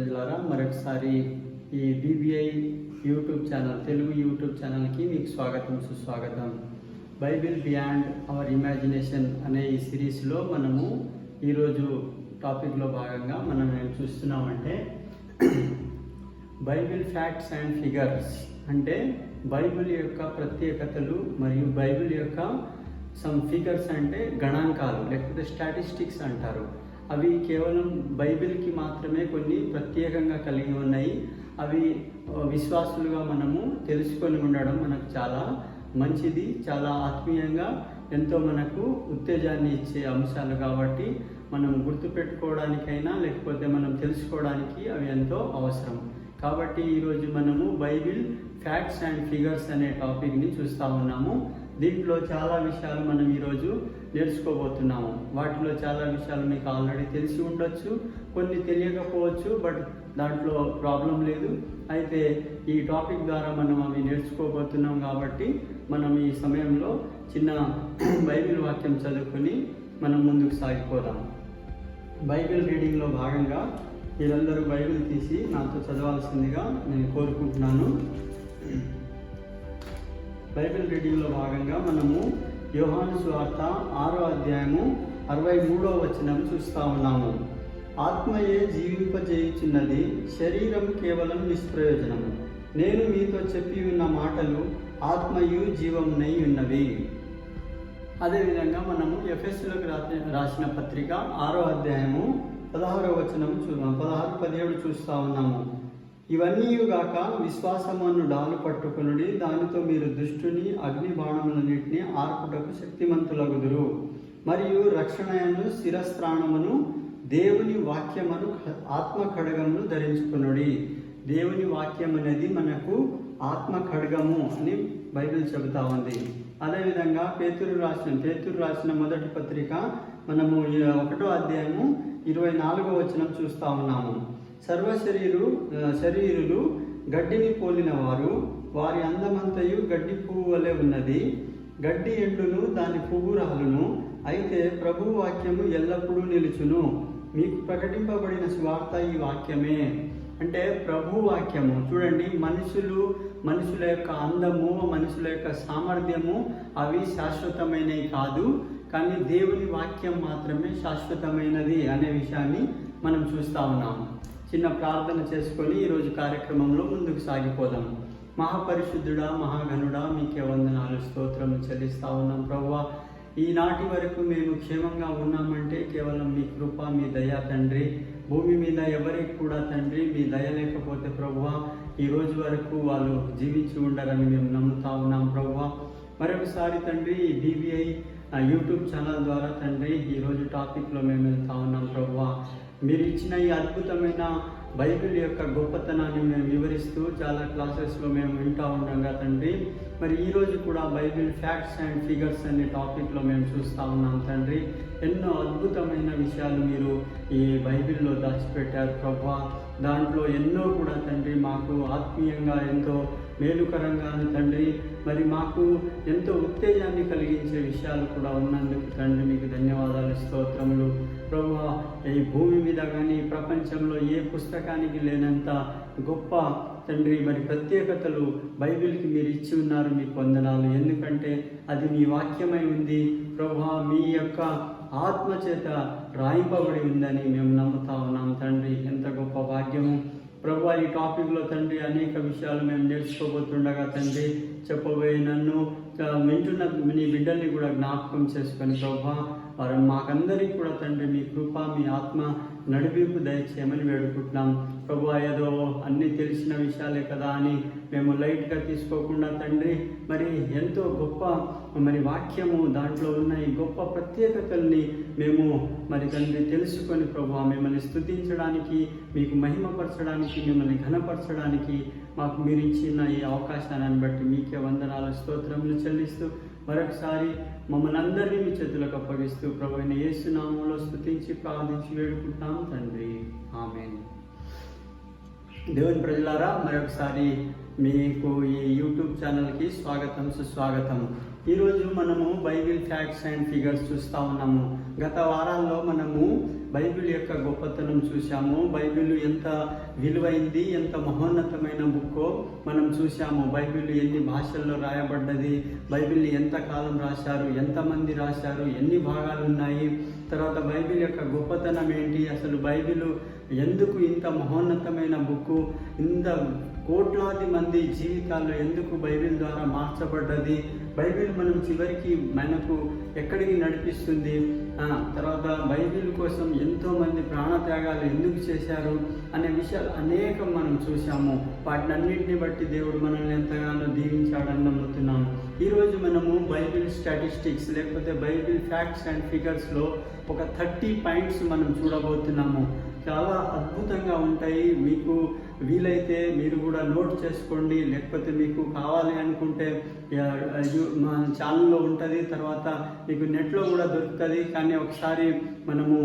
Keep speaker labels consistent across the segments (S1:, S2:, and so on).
S1: ప్రజలారా మరొకసారి ఈ BBI YouTube channel Telugu YouTube ఛానల్కి మీకు స్వాగతం సుస్వాగతం. బైబిల్ బియాండ్ అవర్ ఇమాజినేషన్ అనే ఈ సిరీస్లో మనము ఈరోజు టాపిక్లో భాగంగా మనం ఏం చూస్తున్నామంటే బైబిల్ ఫ్యాక్ట్స్ అండ్ ఫిగర్స్, అంటే బైబిల్ యొక్క ప్రత్యేకతలు మరియు బైబిల్ యొక్క సమ్ ఫిగర్స్ అంటే గణాంకాలు లేకపోతే స్టాటిస్టిక్స్ అంటారు. అవి కేవలం బైబిల్కి మాత్రమే కొన్ని ప్రత్యేకంగా కలిగి ఉన్నాయి. అవి విశ్వాసులుగా మనము తెలుసుకొని ఉండడం మనకు చాలా మంచిది, చాలా ఆత్మీయంగా ఎంతో మనకు ఉత్తేజాన్ని ఇచ్చే అంశాలు కాబట్టి మనం గుర్తుపెట్టుకోవడానికైనా లేకపోతే మనం తెలుసుకోవడానికి అవి ఎంతో అవసరం. కాబట్టి ఈరోజు మనము బైబిల్ ఫ్యాక్ట్స్ అండ్ ఫిగర్స్ అనే టాపిక్ని చూస్తూ ఉన్నాము. దీంట్లో చాలా విషయాలు మనం ఈరోజు నేర్చుకోబోతున్నాము. వాటిలో చాలా విషయాలు మీకు ఆల్రెడీ తెలిసి ఉండొచ్చు, కొన్ని తెలియకపోవచ్చు, బట్ దాంట్లో ప్రాబ్లం లేదు. అయితే ఈ టాపిక్ ద్వారా మనం అవి నేర్చుకోబోతున్నాం కాబట్టి మనం ఈ సమయంలో చిన్న బైబిల్ వాక్యం చదువుకొని మనం ముందుకు సాగిపోదాం. బైబిల్ రీడింగ్లో భాగంగా మీరందరూ బైబిల్ తీసి నాతో చదవాల్సిందిగా నేను కోరుకుంటున్నాను. బైబిల్ రీడింగ్లో భాగంగా మనము యోహాను సువార్త 6వ అధ్యాయము 63వ వచనం చూస్తూ ఉన్నాము. ఆత్మయే జీవింపజేయుచున్నది, శరీరం కేవలం నిష్ప్రయోజనము. నేను మీతో చెప్పి ఉన్న మాటలు ఆత్మయు జీవమునై ఉన్నవి. అదేవిధంగా మనము ఎఫెసీయులకు రాసిన పత్రిక 6వ అధ్యాయము 16వ వచనం 16-17 చూస్తూ ఉన్నాము. ఇవన్నీ గాక విశ్వాసమును డాలు పట్టుకొనుడి, దానితో మీరు దుష్టుని అగ్ని బాణములన్నిటిని ఆర్పుటకు శక్తిమంతులగుదురు. మరియు రక్షణయను శిరస్త్రాణమును దేవుని వాక్యమును ఆత్మ ఖడ్గమును ధరించుకొనుడి. దేవుని వాక్యం అనేది మనకు ఆత్మ ఖడ్గము అని బైబిల్ చెబుతా ఉంది. అదేవిధంగా పేతురు రాసిన మొదటి పత్రిక మనము 1వ అధ్యాయము 24వ వచనం చూస్తూ ఉన్నాము. శరీరులు గడ్డిని పోలిన వారు, వారి అందమంతయు గడ్డి పువ్వు వలె ఉన్నది. గడ్డి ఎండును, దాని పువ్వు రాలును, అయితే ప్రభు వాక్యము ఎల్లప్పుడూ నిలుచును. మీకు ప్రకటింపబడిన సువార్త ఈ వాక్యమే. అంటే ప్రభు వాక్యము చూడండి, మనుషుల యొక్క అందము, మనుషుల యొక్క సామర్థ్యము అవి శాశ్వతమైనవి కాదు, కానీ దేవుని వాక్యం మాత్రమే శాశ్వతమైనది అనే విషయాన్ని మనం చూస్తూ ఉన్నాము. చిన్న ప్రార్థన చేసుకొని ఈరోజు కార్యక్రమంలో ముందుకు సాగిపోదాం. మహాపరిశుద్ధుడా, మహాగణుడా, మీకే వందనాలు, స్తోత్రం చెల్లిస్తూ ఉన్నాం. ప్రభువా, ఈనాటి వరకు మేము క్షేమంగా ఉన్నామంటే కేవలం మీ కృప, మీ దయ తండ్రి. భూమి మీద ఎవరికి కూడా తండ్రి మీ దయ లేకపోతే ప్రభువా ఈ రోజు వరకు వాళ్ళు జీవించి ఉండరని మేము నమ్ముతా ఉన్నాం. ప్రభువా, మరొకసారి తండ్రి ఈ బీబీఐ యూట్యూబ్ ఛానల్ ద్వారా తండ్రి ఈరోజు టాపిక్లో మేము వెళ్తా ఉన్నాం. ప్రభువా, మీరు ఇచ్చిన ఈ అద్భుతమైన బైబిల్ యొక్క గొప్పతనాన్ని మేము వివరిస్తూ చాలా క్లాసెస్లో మేము వింటూ ఉండగా తండ్రి, మరి ఈరోజు కూడా బైబిల్ ఫ్యాక్ట్స్ అండ్ ఫిగర్స్ అనే టాపిక్లో మేము చూస్తూ ఉన్నాం తండ్రి. ఎన్నో అద్భుతమైన విషయాలు మీరు ఈ బైబిల్లో దాచిపెట్టారు ప్రభువా. దాంట్లో ఎన్నో కూడా తండ్రి మాకు ఆత్మీయంగా ఎంతో మేలుకరంగాను తండ్రి, మరి మాకు ఎంతో ఉత్తేజాన్ని కలిగించే విషయాలు కూడా ఉన్నందుకు తండ్రి మీకు ధన్యవాదాలు, స్తోత్రములు. ప్రభువా, ఈ భూమి మీద కానీ ప్రపంచంలో ఏ పుస్తకానికి లేనంత గొప్ప తండ్రి మరి ప్రత్యేకతలు బైబిల్కి మీరు ఇచ్చి ఉన్నారు. మీకు వందనాలు, ఎందుకంటే అది మీ వాక్యమై ఉంది ప్రభువా, మీ యొక్క ఆత్మ చేత రాయింపబడి ఉందని మేము నమ్ముతా ఉన్నాం తండ్రి. ఎంత గొప్ప భాగ్యము ప్రభువా. ఈ టాపిక్లో తండ్రి అనేక విషయాలు మేము నేర్చుకోబోతుండగా తండ్రి, చెప్పబోయే నన్ను వింటున్న నీ బిడ్డల్ని కూడా జ్ఞాపకం చేసుకొని ప్రభువా, వారు మాకందరికీ కూడా తండ్రి మీ కృప, మీ ఆత్మ నడిపింపు దయచేయమని వేడుకుంటున్నాం. ప్రభువా, ఏదో అన్నీ తెలిసిన విషయాలే కదా అని మేము లైట్గా తీసుకోకుండా తండ్రి, మరి ఎంతో గొప్ప మరి వాక్యము దాంట్లో ఉన్న ఈ గొప్ప ప్రత్యేకతల్ని మేము మరి తండ్రి తెలుసుకొని ప్రభువా మిమ్మల్ని స్తుతించడానికి, మీకు మహిమపరచడానికి, మిమ్మల్ని ఘనపరచడానికి మాకు మీరు ఇచ్చిన ఈ అవకాశాన్ని బట్టి మీకే వందనాలు, స్తోత్రములు చెల్లిస్తూ మరొకసారి మమ్మల్ని అందరినీ మీ చేతులకు అప్పగిస్తూ ప్రభు అయిన యేసు నామములో స్తుతించి ప్రార్థించి వేడుకుంటాం తండ్రి, ఆమేన్. దేవుని ప్రజలారా, మరొకసారి మీకు ఈ యూట్యూబ్ ఛానల్కి స్వాగతం సుస్వాగతం. ఈరోజు మనము బైబిల్ ఫ్యాక్ట్స్ అండ్ ఫిగర్స్ చూస్తూ ఉన్నాము. గత వారాల్లో మనము బైబిల్ యొక్క గొప్పతనం చూసాము. బైబిల్ ఎంత విలువైంది, ఎంత మహోన్నతమైన బుక్కో మనం చూసాము. బైబిల్ ఎన్ని భాషల్లో రాయబడ్డది, బైబిల్ని ఎంత కాలం రాశారు, ఎంతమంది రాశారు, ఎన్ని భాగాలు ఉన్నాయి, తర్వాత బైబిల్ యొక్క గొప్పతనం ఏంటి, అసలు బైబిల్ ఎందుకు ఇంత మహోన్నతమైన బుక్కు, ఇంత కోట్లాది మంది జీవితాల్లో ఎందుకు బైబిల్ ద్వారా మార్చబడ్డది, బైబిల్ మనం చివరికి మనకు ఎక్కడికి నడిపిస్తుంది, తర్వాత బైబిల్ కోసం ఎంతోమంది ప్రాణత్యాగాలు ఎందుకు చేశారు అనే విషయాలు అనేకం మనం చూసాము. వాటినన్నింటిని బట్టి దేవుడు మనల్ని ఎంతగానో దీవించాడని నమ్ముతున్నాము. ఈరోజు మనము బైబిల్ స్టాటిస్టిక్స్ లేకపోతే బైబిల్ ఫ్యాక్ట్స్ అండ్ ఫిగర్స్లో ఒక 30 పాయింట్స్ మనం చూడబోతున్నాము. చాలా అద్భుతంగా ఉంటాయి. మీకు వీలైతే మీరు కూడా నోట్ చేసుకోండి, లేకపోతే మీకు కావాలి అనుకుంటే మా ఛానల్లో ఉంటుంది, తర్వాత మీకు నెట్లో కూడా దొరుకుతుంది. కానీ ఒకసారి మనము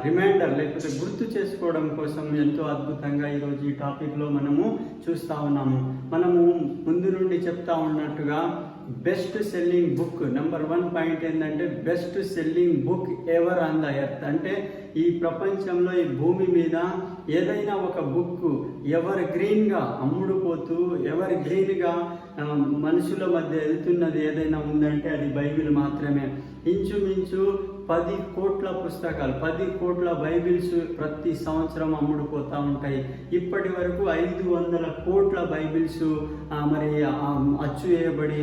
S1: రిమైండర్ లేకపోతే గుర్తు చేసుకోవడం కోసం ఎంతో అద్భుతంగా ఈరోజు ఈ టాపిక్లో మనము చూస్తూ ఉన్నాము. మనము ముందు నుండి చెప్తా ఉన్నట్టుగా best selling book number 1 point ఏంటంటే best selling book ever on the earth. అంటే ఈ ప్రపంచంలో ఈ భూమి మీద ఏదైనా ఒక బుక్ ఎవర్ గ్రీన్గా అమ్ముడుపోతూ ఎవర్ గ్రీన్గా మనుషుల మధ్య వెళ్తున్నది ఏదైనా ఉందంటే అది బైబిల్ మాత్రమే. ఇంచుమించు 10 కోట్ల పుస్తకాలు, 10 కోట్ల బైబిల్స్ ప్రతి సంవత్సరం అమ్ముడుపోతూ ఉంటాయి. ఇప్పటి వరకు 500 కోట్ల బైబిల్స్ మరి అచ్చు వేయబడి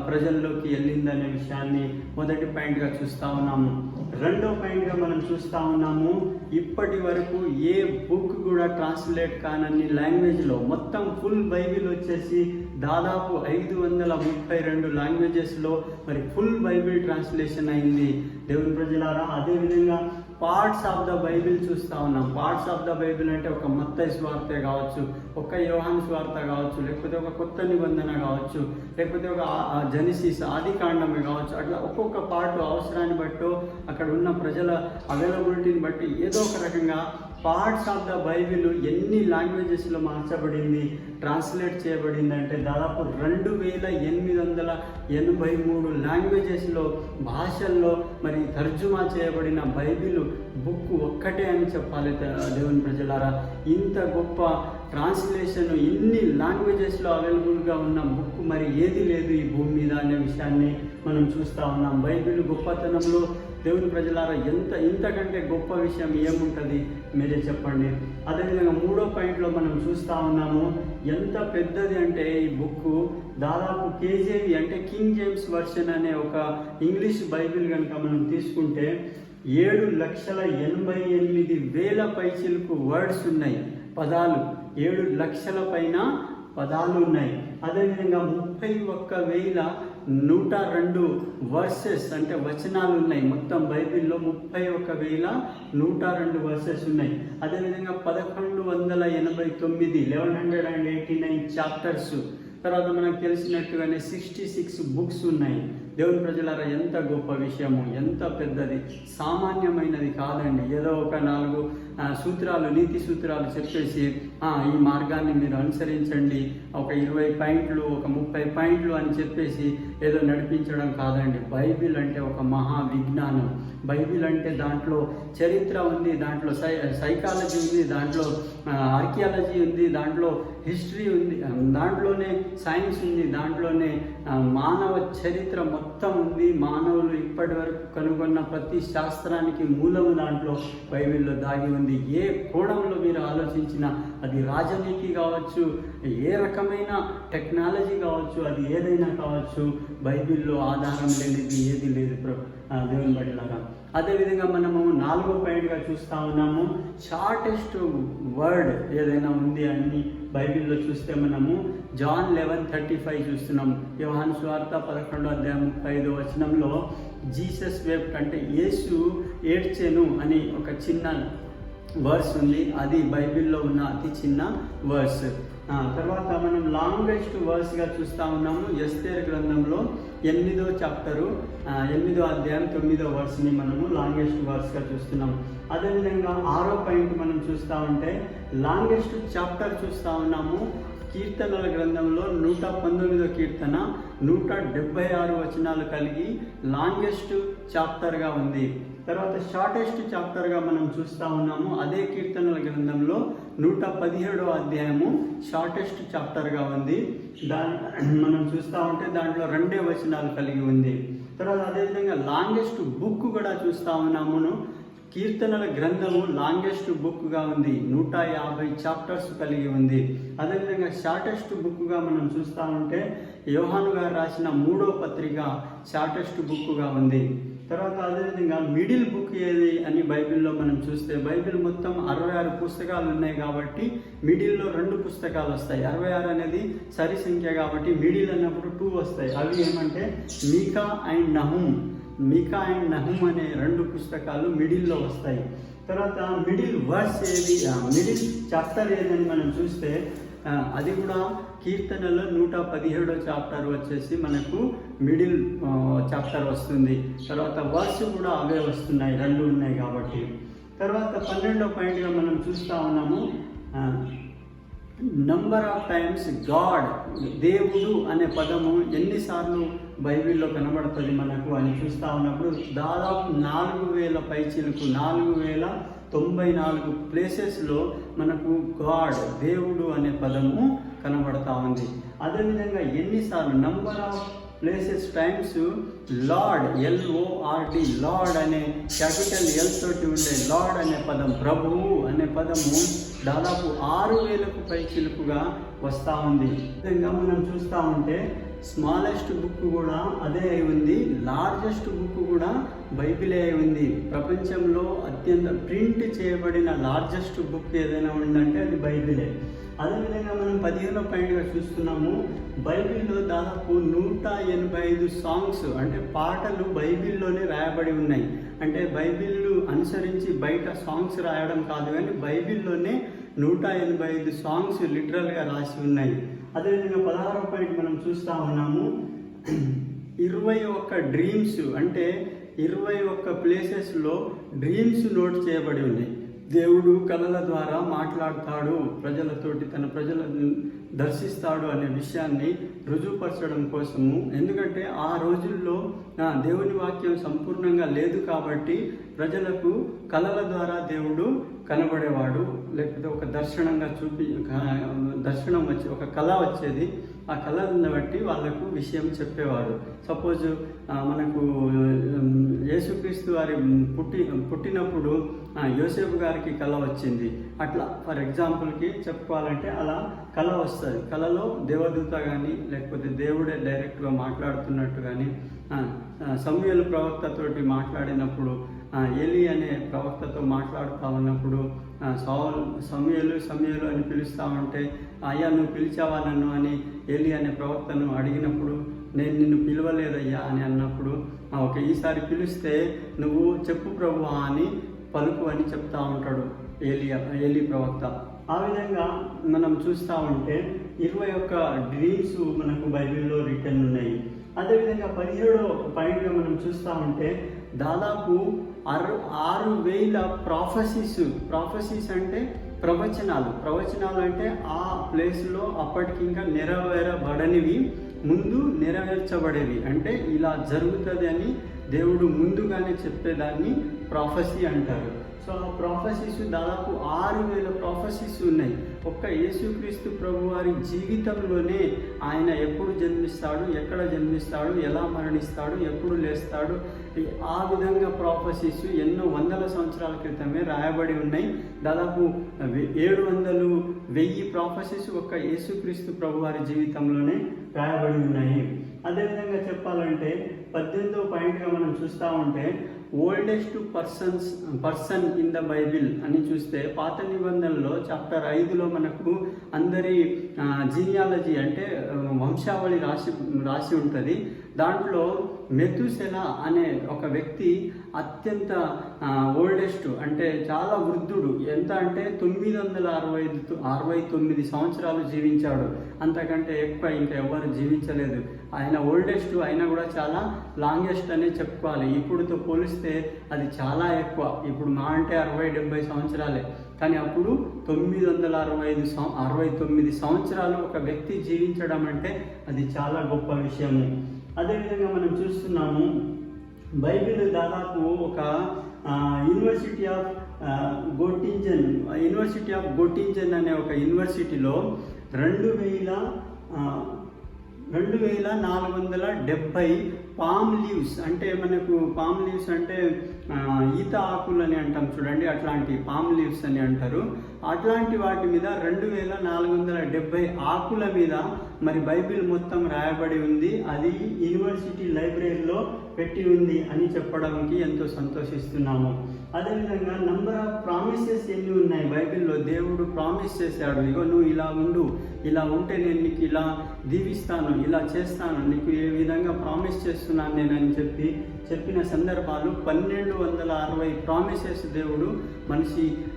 S1: ప్రజల్లోకి వెళ్ళిందనే విషయాన్ని మొదటి పాయింట్గా చూస్తూ ఉన్నాము. రెండో పాయింట్గా మనం చూస్తూ ఉన్నాము, ఇప్పటి వరకు ఏ బుక్ కూడా ట్రాన్స్లేట్ కానన్ని లాంగ్వేజ్లో మొత్తం ఫుల్ బైబిల్ వచ్చేసి దాదాపు 532 లాంగ్వేజెస్లో మరి ఫుల్ బైబిల్ ట్రాన్స్లేషన్ అయింది దేవుని ప్రజలారా. అదేవిధంగా పార్ట్స్ ఆఫ్ ద బైబిల్ చూస్తూ ఉన్నాం. పార్ట్స్ ఆఫ్ ద బైబిల్ అంటే ఒక మత్తయి స్వార్త కావచ్చు, ఒక యోహాను స్వార్త కావచ్చు, లేకపోతే ఒక కొత్త నిబంధన కావచ్చు, లేకపోతే ఒక జెనసిస్ ఆదికాండమే కావచ్చు. అట్లా ఒక్కొక్క పార్ట్ అవసరాన్ని బట్టో అక్కడ ఉన్న ప్రజల అవైలబిలిటీని బట్టి ఏదో ఒక రకంగా పార్ట్స్ ఆఫ్ ద బైబిల్ ఎన్ని లాంగ్వేజెస్లో మార్చబడింది, ట్రాన్స్లేట్ చేయబడింది అంటే దాదాపు 2883 లాంగ్వేజెస్లో భాషల్లో మరి తర్జుమా చేయబడిన బైబిల్ బుక్ ఒక్కటే అని చెప్పాలి దేవుని ప్రజలారా. ఇంత గొప్ప ట్రాన్స్లేషన్ ఇన్ని లాంగ్వేజెస్లో అవైలబుల్గా ఉన్న బుక్ మరి ఏది లేదు ఈ భూమి మీద అనే విషయాన్ని మనం చూస్తూ ఉన్నాం. బైబిల్ గొప్పతనంలో దేవుని ప్రజలారా ఇంతకంటే గొప్ప విషయం ఏముంటుంది మీరే చెప్పండి. అదేవిధంగా మూడో పాయింట్లో మనం చూస్తూ ఉన్నాము, ఎంత పెద్దది అంటే ఈ బుక్ దాదాపు కేజేవి అంటే కింగ్ జేమ్స్ వర్షన్ అనే ఒక ఇంగ్లీష్ బైబిల్ కనుక మనం తీసుకుంటే 7,88,000 పైచిలకు వర్డ్స్ ఉన్నాయి, పదాలు 7 లక్షల పైన పదాలు ఉన్నాయి. అదేవిధంగా 31,102 వర్సెస్ అంటే వచనాలు ఉన్నాయి. మొత్తం బైబిల్లో 31,102 వర్సెస్ ఉన్నాయి. అదేవిధంగా 1189 చాప్టర్స్, తర్వాత మనకు తెలిసినట్టుగానే 66 బుక్స్ ఉన్నాయి. దేవుని ప్రజలారా ఎంత గొప్ప విషయము, ఎంత పెద్దది, సామాన్యమైనది కాదండి. ఏదో ఒక 4 సూత్రాలు, నీతి సూత్రాలు చెప్పేసి ఈ మార్గాన్ని మీరు అనుసరించండి, ఒక 20 పాయింట్లు, ఒక 30 పాయింట్లు అని చెప్పేసి ఏదో నడిపించడం కాదండి. బైబిల్ అంటే ఒక మహా విజ్ఞానం. బైబిల్ అంటే దాంట్లో చరిత్ర ఉంది, దాంట్లో సైకాలజీ ఉంది, దాంట్లో ఆర్కియాలజీ ఉంది, దాంట్లో హిస్టరీ ఉంది, దాంట్లోనే సైన్స్ ఉంది, దాంట్లోనే మానవ చరిత్ర మొత్తం ఉంది. మానవులు ఇప్పటి వరకు కనుగొన్న ప్రతి శాస్త్రానికి మూలము దాంట్లో బైబిల్లో దాగి ఉంది. ఏ కోణంలో మీరు ఆలోచించినా, అది రాజనీతి కావచ్చు, ఏ రకమైన టెక్నాలజీ కావచ్చు, అది ఏదైనా కావచ్చు, బైబిల్లో ఆధారం లేనిది ఏది లేదు దేవుని బట్టిలాగా. అదేవిధంగా మనము 4వ పాయింట్గా చూస్తూ ఉన్నాము, షార్టెస్ట్ వర్డ్ ఏదైనా ఉంది అని బైబిల్లో చూస్తే మనము జాన్ 11:35 చూస్తున్నాము. యోహాను సువార్త 11:35 జీసస్ వెప్ట్ అంటే యేసు ఏడ్చెను అని ఒక చిన్న వర్స్ ఉంది, అది బైబిల్లో ఉన్న అతి చిన్న వర్స్. తర్వాత మనం లాంగెస్ట్ వర్స్గా చూస్తూ ఉన్నాము ఎస్తేరు గ్రంథంలో 8వ చాప్టరు 8వ అధ్యాయం 9వ వర్స్ని మనము లాంగెస్ట్ వర్స్గా చూస్తున్నాం. అదేవిధంగా 6వ పాయింట్ మనం చూస్తూ ఉంటే లాంగెస్ట్ చాప్టర్ చూస్తూ ఉన్నాము. కీర్తనల గ్రంథంలో 119వ కీర్తన 176 వచనాలు కలిగి లాంగెస్ట్ చాప్టర్గా ఉంది. తర్వాత షార్టెస్ట్ చాప్టర్గా మనం చూస్తూ ఉన్నాము. అదే కీర్తనల గ్రంథంలో 117వ అధ్యాయము షార్టెస్ట్ చాప్టర్గా ఉంది. మనం చూస్తూ ఉంటే దాంట్లో 2 వచనాలు కలిగి ఉంది. తర్వాత అదేవిధంగా లాంగెస్ట్ బుక్ కూడా చూస్తూ ఉన్నాము. కీర్తనల గ్రంథము లాంగెస్ట్ బుక్గా ఉంది, 150 చాప్టర్స్ కలిగి ఉంది. అదేవిధంగా షార్టెస్ట్ బుక్గా మనం చూస్తూ ఉంటే యోహాను గారు రాసిన 3వ పత్రిక షార్టెస్ట్ బుక్గా ఉంది. తర్వాత అదేవిధంగా మిడిల్ బుక్ ఏది అని బైబిల్లో మనం చూస్తే బైబిల్ మొత్తం 66 పుస్తకాలు ఉన్నాయి కాబట్టి మిడిల్లో 2 పుస్తకాలు వస్తాయి. 66 అనేది సరి సంఖ్య కాబట్టి మిడిల్ అన్నప్పుడు 2 వస్తాయి. అవి ఏమంటే మీకా అండ్ నహుం అనే 2 పుస్తకాలు మిడిల్లో వస్తాయి. తర్వాత మిడిల్ వర్స్ ఏది, మిడిల్ చాప్టర్ ఏదని మనం చూస్తే అది కూడా కీర్తనలో 117వ చాప్టర్ వచ్చేసి మనకు మిడిల్ చాప్టర్ వస్తుంది. తర్వాత వర్స్ కూడా అవే వస్తున్నాయి, 2 ఉన్నాయి కాబట్టి. తర్వాత 12వ పాయింట్గా మనం చూస్తూ ఉన్నాము నంబర్ ఆఫ్ టైమ్స్ గాడ్, దేవుడు అనే పదము ఎన్నిసార్లు బైబిల్లో కనబడుతుంది మనకు అని చూస్తూ ఉన్నప్పుడు దాదాపు 4000 పైచిలకు 4094 ప్లేసెస్లో మనకు గాడ్, దేవుడు అనే పదము కనబడతా ఉంది. అదేవిధంగా ఎన్నిసార్లు number of places times lord, LORD, lord అనే క్యాపిటల్ L తోటి ఉండే లార్డ్ అనే పదం, ప్రభువు అనే పదము దాదాపు 6000కు పైచిలుకుగా వస్తూ ఉంది. విధంగా మనం చూస్తూ ఉంటే స్మాలెస్ట్ బుక్ కూడా అదే అయి ఉంది, లార్జెస్ట్ బుక్ కూడా బైబిలే అయి ఉంది. ప్రపంచంలో అత్యంత ప్రింట్ చేయబడిన లార్జెస్ట్ బుక్ ఏదైనా ఉందంటే అది బైబిలే. అదేవిధంగా మనం 15వ పాయింట్గా చూస్తున్నాము బైబిల్లో దాదాపు 185 సాంగ్స్ అంటే పాటలు బైబిల్లోనే రాయబడి ఉన్నాయి. అంటే బైబిల్ అనుసరించి బయట సాంగ్స్ రాయడం కాదు, కానీ బైబిల్లోనే 185 సాంగ్స్ లిటరల్గా రాసి ఉన్నాయి. అదేవిధంగా 16వ పాయింట్ మనం చూస్తూ ఉన్నాము 21 డ్రీమ్స్ అంటే 21 ప్లేసెస్లో డ్రీమ్స్ నోట్ చేయబడి ఉన్నాయి. దేవుడు కళల ద్వారా మాట్లాడతాడు, ప్రజలతోటి తన ప్రజలను దర్శిస్తాడు అనే విషయాన్ని రుజువుపరచడం కోసము. ఎందుకంటే ఆ రోజుల్లో దేవుని వాక్యం సంపూర్ణంగా లేదు కాబట్టి ప్రజలకు కళల ద్వారా దేవుడు కనబడేవాడు, లేకపోతే ఒక దర్శనంగా దర్శనం వచ్చి ఒక కళ వచ్చేది, ఆ కళను బట్టి వాళ్ళకు విషయం చెప్పేవాడు. సపోజ్ మనకు యేసుక్రీస్తు వారి పుట్టినప్పుడు యోసేపు గారికి కళ వచ్చింది. అట్లా ఫర్ ఎగ్జాంపుల్కి చెప్పుకోవాలంటే అలా కళ వస్తుంది. కళలో దేవదూత కానీ లేకపోతే దేవుడే డైరెక్ట్గా మాట్లాడుతున్నట్టు కానీ, సమూయేలు ప్రవక్తతోటి మాట్లాడినప్పుడు, ఏలీ అనే ప్రవక్తతో మాట్లాడుతూ ఉన్నప్పుడు సమూయేలు అని పిలుస్తూ ఉంటే అయ్యా నువ్వు పిలిచావా నన్ను అని ఏలీ అనే ప్రవక్తను అడిగినప్పుడు నేను నిన్ను పిలవలేదయ్యా అని అన్నప్పుడు ఓకే ఈసారి పిలిస్తే నువ్వు చెప్పు ప్రభువా అని పలుకు అని చెప్తా ఉంటాడు ఏలీ ప్రవక్త. ఆ విధంగా మనం చూస్తూ ఉంటే 21 డ్రీమ్స్ మనకు బైబిల్లో రిటర్న్ ఉన్నాయి. అదేవిధంగా 17వ పాయింట్గా మనం చూస్తూ ఉంటే దాదాపు 6000 ప్రాఫెసీస్ అంటే ప్రవచనాలు అంటే ఆ ప్లేస్లో అప్పటికి ఇంకా నెరవేరబడనివి ముందు నెరవేర్చబడేవి, అంటే ఇలా జరుగుతుంది అని దేవుడు ముందుగానే చెప్పేదాన్ని ప్రాఫెసీ అంటారు. సో ఆ ప్రాఫెసీస్ దాదాపు 6000 ప్రాఫెసీస్ ఉన్నాయి. ఒక్క యేసుక్రీస్తు ప్రభు వారి జీవితంలోనే ఆయన ఎప్పుడు జన్మిస్తాడు, ఎక్కడ జన్మిస్తాడు, ఎలా మరణిస్తాడు, ఎప్పుడు లేస్తాడు, ఆ విధంగా ప్రాఫెసీస్ ఎన్నో వందల సంవత్సరాల క్రితమే రాయబడి ఉన్నాయి. దాదాపు 700,000 ప్రాఫెసీస్ ఒక్క యేసుక్రీస్తు ప్రభు వారి జీవితంలోనే రాయబడి ఉన్నాయి. అదేవిధంగా చెప్పాలంటే 18వ పాయింట్గా మనం చూస్తూ ఉంటే oldest person in the Bible అని చూస్తే పాత నిబంధనలో చాప్టర్ 5లో మనకు అందరి జీనియాలజీ అంటే వంశావళి రాసి ఉంటుంది. దాంట్లో మెతుసెల అనే ఒక వ్యక్తి అత్యంత ఓల్డెస్ట్, అంటే చాలా వృద్ధుడు. ఎంత అంటే 969 సంవత్సరాలు జీవించాడు. అంతకంటే ఎక్కువ ఇంకా ఎవరు జీవించలేదు. ఆయన ఓల్డెస్ట్ అయినా కూడా చాలా లాంగెస్ట్ అనే చెప్పుకోవాలి. ఇప్పుడుతో పోలిస్తే అది చాలా ఎక్కువ. ఇప్పుడు మా అంటే 60-70 సంవత్సరాలే, కానీ అప్పుడు 969 సంవత్సరాలు ఒక వ్యక్తి జీవించడం అంటే అది చాలా గొప్ప విషయము. అదేవిధంగా మనం చూస్తున్నాము, బైబిల్ దాదాపు ఒక యూనివర్సిటీ ఆఫ్ గోటింజన్ అనే ఒక యూనివర్సిటీలో 2470 పామ్ లీవ్స్, అంటే మనకు పామ్ లీవ్స్ అంటే ఈత ఆకులు అని అంటాం చూడండి, అట్లాంటి పామ్ లీవ్స్ అని అంటారు. అట్లాంటి వాటి మీద 2470 ఆకుల మీద మరి బైబిల్ మొత్తం రాయబడి ఉంది. అది యూనివర్సిటీ లైబ్రరీలో పెట్టి ఉంది అని చెప్పడానికి ఎంతో సంతోషిస్తున్నాము. అదేవిధంగా నంబర్ ఆఫ్ ప్రామిసెస్ ఎన్ని ఉన్నాయి బైబిల్లో. దేవుడు ప్రామిస్ చేశాడు, ఇగో నువ్వు ఇలా ఉండు, ఇలా ఉంటే నేను నీకు ఇలా దీవిస్తాను, ఇలా చేస్తాను, నీకు ఏ విధంగా ప్రామిస్ చేస్తున్నాను నేనని చెప్పిన సందర్భాలు 1260 ప్రామిసెస్ దేవుడు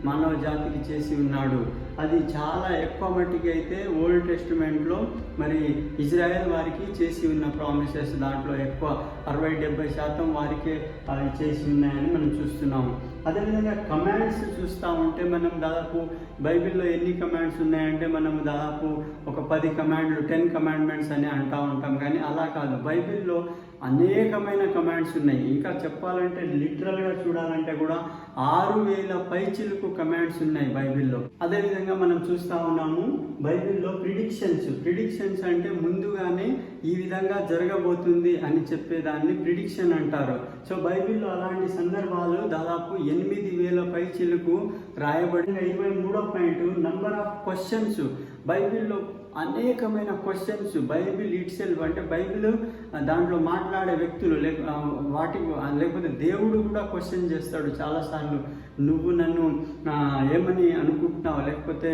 S1: మానవ జాతికి చేసి ఉన్నాడు. అది చాలా ఎక్కువ మట్టికి అయితే ఓల్డ్ టెస్టిమెంట్లో మరి ఇజ్రాయెల్ వారికి చేసి ఉన్న ప్రామిసెస్ దాంట్లో ఎక్కువ 60-70% వారికే అవి చేసి ఉన్నాయని మనం చూస్తున్నాము. అదేవిధంగా కమాండ్స్ చూస్తూ ఉంటే మనం దాదాపు బైబిల్లో ఎన్ని కమాండ్స్ ఉన్నాయంటే మనం దాదాపు ఒక 10 కమాండ్లు 10 కమాండ్మెంట్స్ అని అంటూ ఉంటాం, కానీ అలా కాదు. బైబిల్లో అనేకమైన కమాండ్స్ ఉన్నాయి. ఇంకా చెప్పాలంటే లిటరల్గా చూడాలంటే కూడా 6000 పైచిలుకు కమాండ్స్ ఉన్నాయి బైబిల్లో. అదేవిధంగా మనం చూస్తూ ఉన్నాము బైబిల్లో ప్రిడిక్షన్స్ అంటే ముందుగానే ఈ విధంగా జరగబోతుంది అని చెప్పేదాన్ని ప్రిడిక్షన్ అంటారు. సో బైబిల్లో అలాంటి సందర్భాలు దాదాపు 8000 పైచిలుకు రాయబడిన. 23వ పాయింట్, నంబర్ ఆఫ్ క్వశ్చన్స్. బైబిల్లో అనేకమైన క్వశ్చన్స్. బైబిల్ ఇట్సెల్ఫ్ అంటే బైబిల్ దాంట్లో మాట్లాడే వ్యక్తులు లేకపోతే దేవుడు కూడా క్వశ్చన్ చేస్తాడు చాలాసార్లు. నువ్వు నన్ను ఏమని అనుకుంటున్నావు, లేకపోతే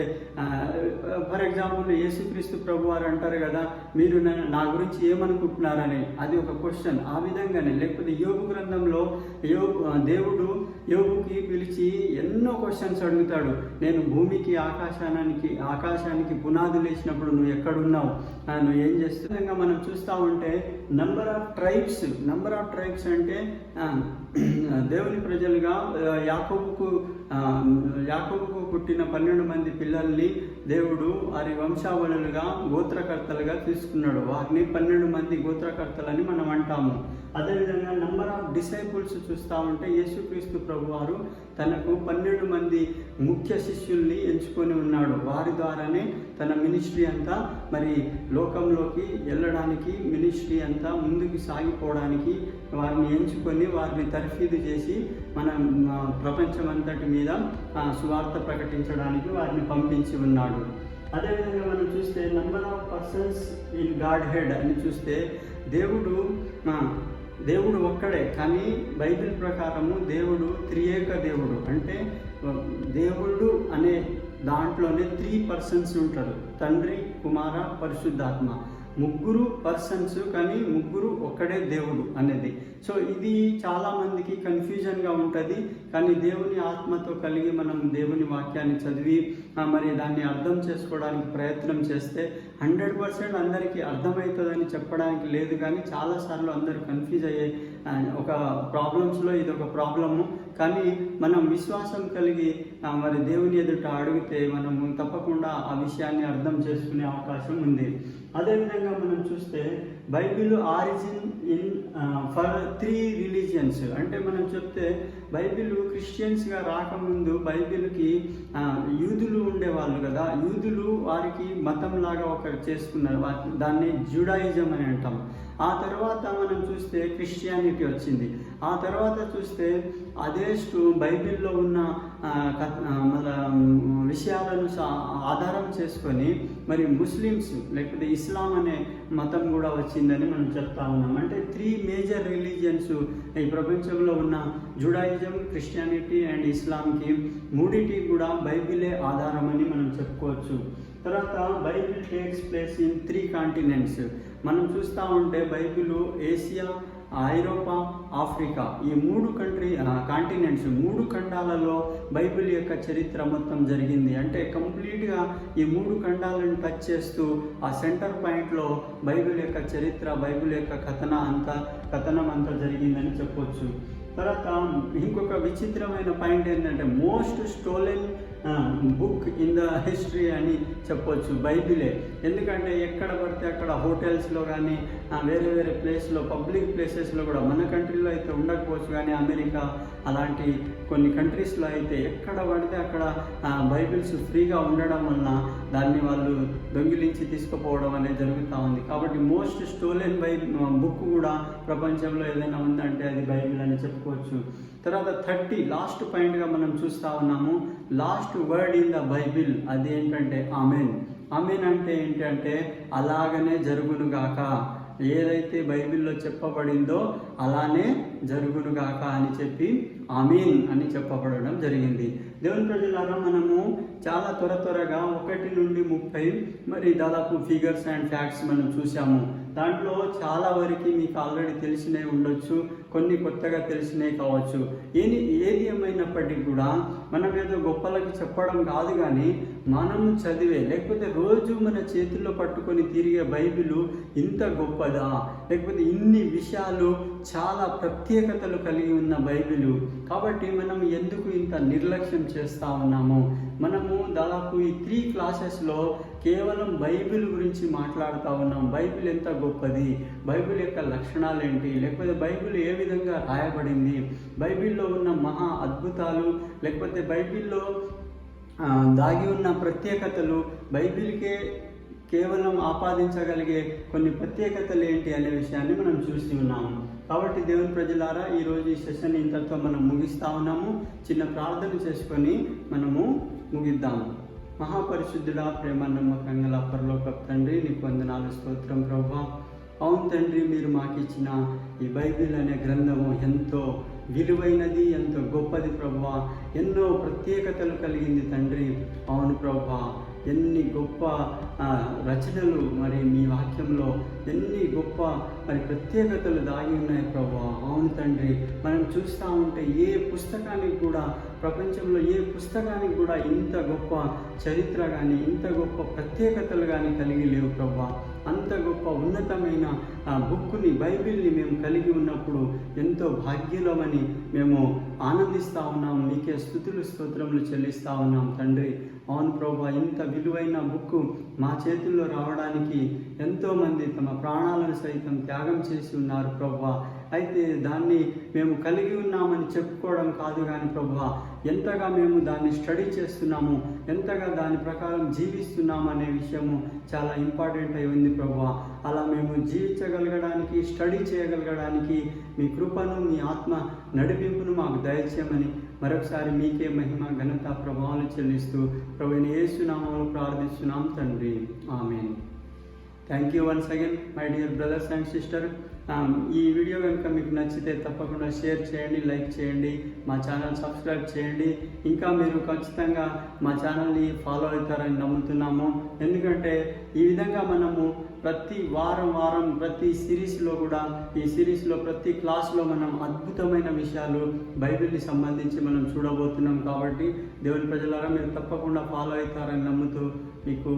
S1: ఫర్ ఎగ్జాంపుల్ యేసుక్రీస్తు ప్రభు వారు అంటారు కదా, మీరు నా గురించి ఏమనుకుంటున్నారని, అది ఒక క్వశ్చన్. ఆ విధంగానే లేకపోతే యోబు గ్రంథంలో దేవుడు యోబుకి పిలిచి ఎన్నో క్వశ్చన్స్ అడుగుతాడు. నేను భూమికి ఆకాశానికి పునాదులు వేసినప్పుడు నువ్వు ఎక్కడున్నావు, నువ్వు ఏం చేస్తున్నా. మనం చూస్తూ ఉంటే నంబర్ ఆఫ్ ట్రైబ్స్ అంటే దేవుని ప్రజలుగా యాకోబుకు పుట్టిన 12 మంది పిల్లల్ని దేవుడు వారి వంశావళులుగా గోత్రకర్తలుగా తీసుకున్నాడు. వారిని 12 మంది గోత్రకర్తలని మనం అంటాము. అదేవిధంగా నంబర్ ఆఫ్ డిసైపుల్స్ చూస్తూ ఉంటే యేసుక్రీస్తు ప్రభు వారు తనకు 12 మంది ముఖ్య శిష్యుల్ని ఎంచుకొని ఉన్నాడు. వారి ద్వారానే తన మినిస్ట్రీ అంతా మరి లోకంలోకి వెళ్ళడానికి, మినిస్ట్రీ అంతా ముందుకు సాగిపోవడానికి వారిని ఎంచుకొని వారిని తర్ఫీదు చేసి మన ప్రపంచమంతటి మీద సువార్త ప్రకటించడానికి వారిని పంపించి ఉన్నాడు. అదేవిధంగా మనం చూస్తే number of persons in God head అని చూస్తే దేవుడు ఒక్కడే, కానీ బైబిల్ ప్రకారము దేవుడు త్రియేక దేవుడు. అంటే దేవుడు అనే దాంట్లోనే 3 పర్సన్స్ ఉంటారు, తండ్రి, కుమార, పరిశుద్ధాత్మ. 3 పర్సన్స్ కానీ 3 ఒక్కడే దేవుడు అనేది. సో ఇది చాలామందికి కన్ఫ్యూజన్గా ఉంటుంది. కానీ దేవుని ఆత్మతో కలిగి మనం దేవుని వాక్యాన్ని చదివి మరి దాన్ని అర్థం చేసుకోవడానికి ప్రయత్నం చేస్తే 100% అందరికీ అర్థమవుతుందని చెప్పడానికి లేదు. కానీ చాలాసార్లు అందరూ కన్ఫ్యూజ్ అయ్యే ఒక ప్రాబ్లమ్స్లో ఇది ఒక ప్రాబ్లము. కానీ మనం విశ్వాసం కలిగి మరి దేవుని ఎదుట అడిగితే మనము తప్పకుండా ఆ విషయాన్ని అర్థం చేసుకునే అవకాశం ఉంది. అదేవిధంగా మనం చూస్తే బైబిల్ ఆరిజిన్ ఫర్ 3 రిలీజియన్స్. అంటే మనం చెప్తే బైబిల్ క్రిస్టియన్స్గా రాకముందు బైబిల్కి యూదులు ఉండేవాళ్ళు కదా, యూదులు వారికి మతంలాగా ఒకటి చేసుకున్నారు, దాన్ని జూడాయిజం అని అంటాం. ఆ తర్వాత మనం చూస్తే క్రిస్టియానిటీ వచ్చింది. ఆ తర్వాత చూస్తే అదే బైబిల్లో ఉన్న విషయాలను ఆధారం చేసుకొని మరి ముస్లిమ్స్ లేకపోతే ఇస్లాం అనే మతం కూడా వచ్చిందని మనం చెప్తా ఉన్నాం. అంటే 3 మేజర్ రిలీజియన్స్ ఈ ప్రపంచంలో ఉన్న జూడాయిజం, క్రిస్టియానిటీ అండ్ ఇస్లాంకి 3టి కూడా బైబిలే ఆధారమని మనం చెప్పుకోవచ్చు. తర్వాత Bible takes place in 3 continents. మనం చూస్తూ ఉంటే బైబిల్ ఏషియా, ఐరోపా, ఆఫ్రికా, ఈ 3 కాంటినెంట్స్, 3 ఖండాలలో బైబిల్ యొక్క చరిత్ర మొత్తం జరిగింది. అంటే కంప్లీట్గా ఈ 3 ఖండాలను టచ్ చేస్తూ ఆ సెంటర్ పాయింట్లో బైబిల్ యొక్క చరిత్ర, బైబిల్ యొక్క కథనం అంతా జరిగిందని చెప్పొచ్చు. తర్వాత ఇంకొక విచిత్రమైన పాయింట్ ఏంటంటే most stolen book in the history అని చెప్పొచ్చు బైబిలే. ఎందుకంటే ఎక్కడ పడితే అక్కడ హోటల్స్లో కానీ వేరే వేరే ప్లేస్లో, పబ్లిక్ ప్లేసెస్లో కూడా, మన కంట్రీలో అయితే ఉండకపోవచ్చు కానీ అమెరికా అలాంటి కొన్ని కంట్రీస్లో అయితే ఎక్కడ పడితే అక్కడ బైబిల్స్ ఫ్రీగా ఉండడం వలన దాన్ని వాళ్ళు దొంగిలించి తీసుకుపోవడం అనేది జరుగుతూ ఉంది. కాబట్టి మోస్ట్ స్టోలెన్ బుక్ కూడా ప్రపంచంలో ఏదైనా ఉందంటే అది బైబిల్ అని చెప్పుకోవచ్చు. తర్వాత 30 లాస్ట్ పాయింట్గా మనం చూస్తూ ఉన్నాము. Last word in the Bible అది ఏంటంటే ఆమెన్. ఆమెన్ అంటే ఏంటంటే అలాగనే జరుగునుగాక, ఏదైతే బైబిల్లో చెప్పబడిందో అలానే జరుగునుగాక అని చెప్పి ఆమీన్ అని చెప్పబడడం జరిగింది. దేవుని ప్రజలారా, మనము చాలా త్వరగా 1 నుండి 30 మరి దాదాపు ఫిగర్స్ అండ్ ఫ్యాక్ట్స్ మనం చూసాము. దాంట్లో చాలా వరకు మీకు ఆల్రెడీ తెలిసినవి ఉండొచ్చు, కొన్ని కొత్తగా తెలిసినవి కావచ్చు. ఏది ఏమైనప్పటికీ కూడా మనం ఏదో గొప్పలకి చెప్పడం కాదు, కానీ మనము చదివే లేకపోతే రోజు మన చేతుల్లో పట్టుకొని తిరిగే బైబిల్ ఇంత గొప్పదా, లేకపోతే ఇన్ని విషయాలు చాలా ప్రత్యేకతలు కలిగి ఉన్న బైబిల్. కాబట్టి మనం ఎందుకు ఇంత నిర్లక్ష్యం చేస్తూ ఉన్నాము? మనము దాదాపు ఈ 3 క్లాసెస్లో కేవలం బైబిల్ గురించి మాట్లాడుతూ ఉన్నాం. బైబిల్ ఎంత గొప్పది, బైబిల్ యొక్క లక్షణాలు ఏంటి, లేకపోతే బైబిల్ ఏ విధంగా రాయబడింది, బైబిల్లో ఉన్న మహా అద్భుతాలు, లేకపోతే బైబిల్లో దాగి ఉన్న ప్రత్యేకతలు, బైబిల్కే కేవలం ఆపాదించగలిగే కొన్ని ప్రత్యేకతలు ఏంటి అనే విషయాన్ని మనం చూసి ఉన్నాము. కాబట్టి దేవుని ప్రజలారా, ఈరోజు ఈ సెషన్ ఇంతతో మనం ముగిస్తూ ఉన్నాము. చిన్న ప్రార్థన చేసుకొని మనము ముగిద్దాము. మహాపరిశుద్ధుడా, ప్రేమ నమ్మకం గల పరలోకపు తండ్రి, నీకు వందనాలు, స్తోత్రం ప్రభువా. అవును తండ్రి, మీరు మాకు ఇచ్చిన ఈ బైబిల్ అనే గ్రంథము ఎంతో విలువైనది, ఎంతో గొప్పది ప్రభువా. ఎన్నో ప్రత్యేకతలు కలిగింది తండ్రి. అవును ప్రభువా, ఎన్ని గొప్ప రచనలు మరి మీ వాక్యంలో ఎన్ని గొప్ప మరి ప్రత్యేకతలు దాగి ఉన్నాయి ప్రభువా. అవును తండ్రి, మనం చూస్తూ ఉంటే ఏ పుస్తకానికి కూడా, ప్రపంచంలో ఏ పుస్తకానికి కూడా ఇంత గొప్ప చరిత్ర కానీ, ఇంత గొప్ప ప్రత్యేకతలు కానీ కలిగి లేవు ప్రభువా. అంత గొప్ప ఉన్నతమైన బుక్ని, బైబిల్ని మేము కలిగి ఉన్నప్పుడు ఎంతో భాగ్యులమని మేము ఆనందిస్తూ ఉన్నాం. మీకే స్తుతులు స్తోత్రములు చెల్లిస్తూ ఉన్నాం తండ్రి. అవును ప్రభువా, ఇంత విలువైన బుక్ మా చేతుల్లో రావడానికి ఎంతోమంది తమ ప్రాణాలను సైతం త్యాగం చేసి ఉన్నారు ప్రభువా. అయితే దాన్ని మేము కలిగి ఉన్నామని చెప్పుకోవడం కాదు కానీ ప్రభువా, ఎంతగా మేము దాన్ని స్టడీ చేస్తున్నాము, ఎంతగా దాని ప్రకారం జీవిస్తున్నాము అనే విషయము చాలా ఇంపార్టెంట్ అయి ఉంది ప్రభువా. అలా మేము జీవించగలగడానికి, స్టడీ చేయగలగడానికి మీ కృపను, మీ ఆత్మ నడిపింపును మాకు దయచేయమని మరొకసారి మీకే మహిమ, ఘనత, ప్రభావాలు చెల్లిస్తూ ప్రభువైన యేసు నామములో ప్రార్థిస్తున్నాం తండ్రి. ఆమేన్. Thank you once again my dear brothers and sister. ఈ వీడియో కనుక మీకు నచ్చితే తప్పకుండా షేర్ చేయండి, లైక్ చేయండి, మా ఛానల్ సబ్స్క్రైబ్ చేయండి. ఇంకా మీరు ఖచ్చితంగా మా ఛానల్ని ఫాలో అవుతారని నమ్ముతున్నాము. ఎందుకంటే ఈ విధంగా మనము ప్రతి వారం ప్రతి సిరీస్లో కూడా, ఈ సిరీస్లో ప్రతి క్లాస్లో మనం అద్భుతమైన విషయాలు బైబిల్ని సంబంధించి మనం చూడబోతున్నాం. కాబట్టి దేవుని ప్రజలారా, మీరు తప్పకుండా ఫాలో అవుతారని నమ్ముతూ మీకు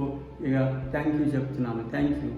S1: థ్యాంక్ యూ చెప్తున్నాను. Thank you.